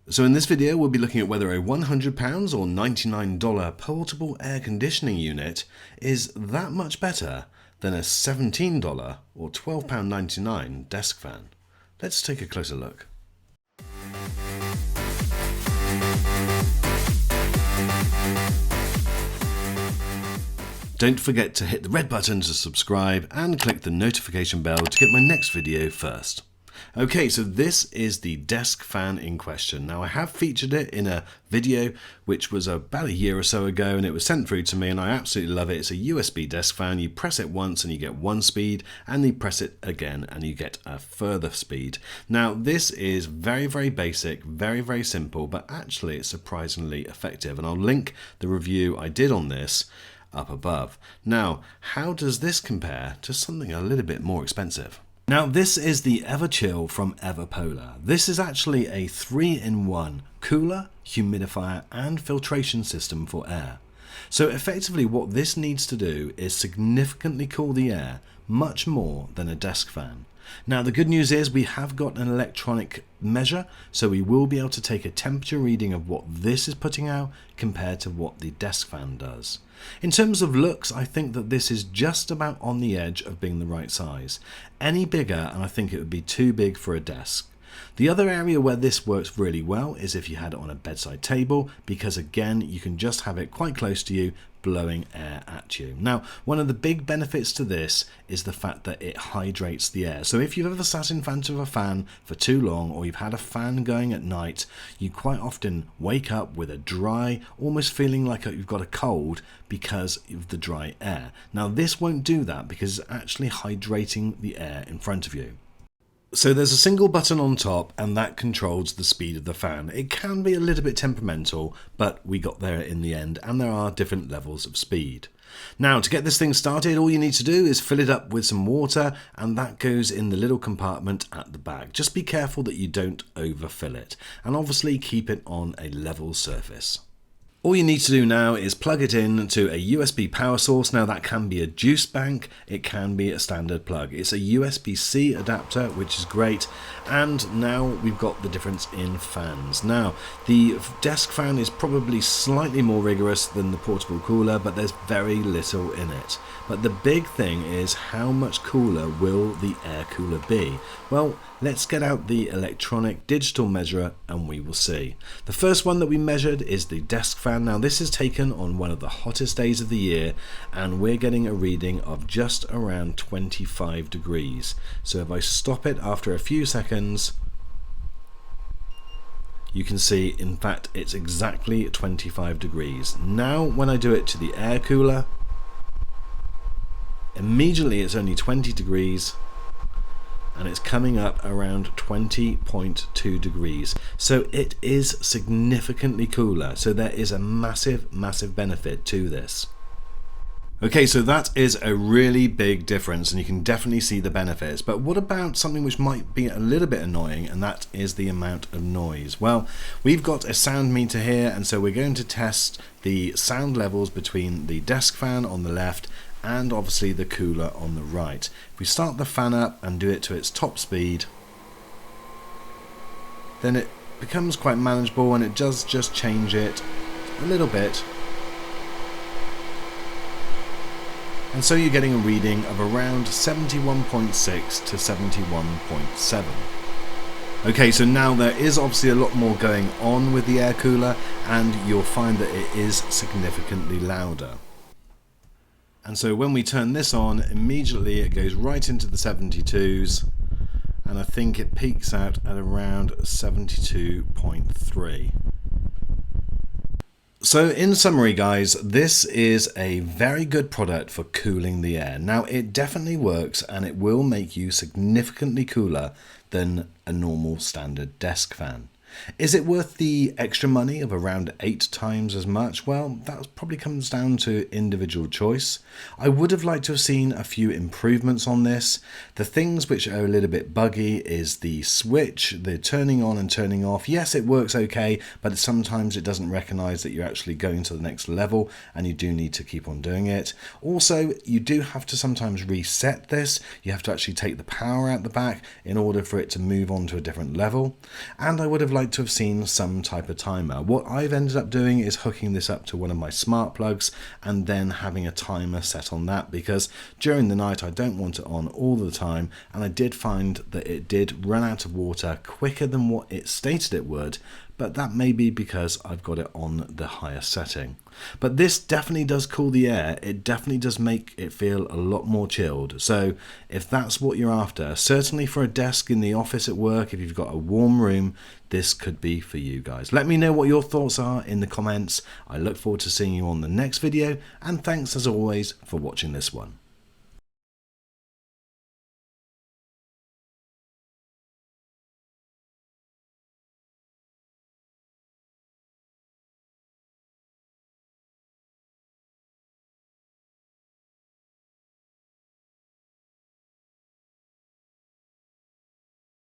So in this video we'll be looking at whether a £100 or $99 portable air conditioning unit is that much better than a $17 or £12.99 desk fan. Let's take a closer look. Don't forget to hit the red button to subscribe and click the notification bell to get my next video first. Okay, so this is the desk fan in question. Now I have featured it in a video which was about a year or so ago, and it was sent through to me and I absolutely love it. It's a USB desk fan. You press it once and you get one speed, and you press it again and you get a further speed. Now this is very basic, very simple, but actually it's surprisingly effective, and I'll link the review I did on this up above. Now, how does this compare to something a little bit more expensive? Now this is the EvaCHILL from EvaPolar. This is actually a 3-in-1 cooler, humidifier and filtration system for air. So effectively what this needs to do is significantly cool the air much more than a desk fan. Now the good news is we have got an electronic measure, so we will be able to take a temperature reading of what this is putting out compared to what the desk fan does. In terms of looks, I think that this is just about on the edge of being the right size. Any bigger and I think it would be too big for a desk. The other area where this works really well is if you had it on a bedside table, because again you can just have it quite close to you blowing air at you. Now one of the big benefits to this is the fact that it hydrates the air. So if you've ever sat in front of a fan for too long, or you've had a fan going at night, you quite often wake up with a dry, almost feeling like you've got a cold because of the dry air. Now this won't do that because it's actually hydrating the air in front of you. So there's a single button on top and that controls the speed of the fan. It can be a little bit temperamental, but we got there in the end, and there are different levels of speed. Now to get this thing started, all you need to do is fill it up with some water, and that goes in the little compartment at the back. Just be careful that you don't overfill it, and obviously keep it on a level surface. All you need to do now is plug it in to a USB power source. Now that can be a juice bank, it can be a standard plug. It's a USB-C adapter, which is great. And now we've got the difference in fans. Now the desk fan is probably slightly more rigorous than the portable cooler, but there's very little in it. But the big thing is, how much cooler will the air cooler be? Well, let's get out the electronic digital measurer and we will see. The first one that we measured is the desk fan. Now this is taken on one of the hottest days of the year, and we're getting a reading of just around 25 degrees. So if I stop it after a few seconds, you can see in fact it's exactly 25 degrees. Now when I do it to the air cooler, immediately it's only 20 degrees and it's coming up around 20.2 degrees. So it is significantly cooler. So there is a massive benefit to this. Okay, so that is a really big difference and you can definitely see the benefits. But what about something which might be a little bit annoying, and that is the amount of noise? Well, we've got a sound meter here, and so we're going to test the sound levels between the desk fan on the left and obviously the cooler on the right. If we start the fan up and do it to its top speed, then it becomes quite manageable, and it does just change it a little bit. And so you're getting a reading of around 71.6 to 71.7. Okay, so now there is obviously a lot more going on with the air cooler, and you'll find that it is significantly louder. And so when we turn this on, immediately it goes right into the 72s, and I think it peaks out at around 72.3. So in summary guys, this is a very good product for cooling the air. Now it definitely works, and it will make you significantly cooler than a normal standard desk fan. Is it worth the extra money of around 8 times as much? Well, that probably comes down to individual choice. I would have liked to have seen a few improvements on this. The things which are a little bit buggy is the switch, the turning on and turning off. Yes, it works okay, but sometimes it doesn't recognize that you're actually going to the next level, and you do need to keep on doing it. Also, you do have to sometimes reset this. You have to actually take the power out the back in order for it to move on to a different level. And I would have liked like to have seen some type of timer. What I've ended up doing is hooking this up to one of my smart plugs and then having a timer set on that, because during the night I don't want it on all the time, and I did find that it did run out of water quicker than what it stated it would, but that may be because I've got it on the higher setting. But this definitely does cool the air. It definitely does make it feel a lot more chilled. So if that's what you're after, certainly for a desk in the office at work, if you've got a warm room, this could be for you guys. Let me know what your thoughts are in the comments. I look forward to seeing you on the next video, and thanks as always for watching this one.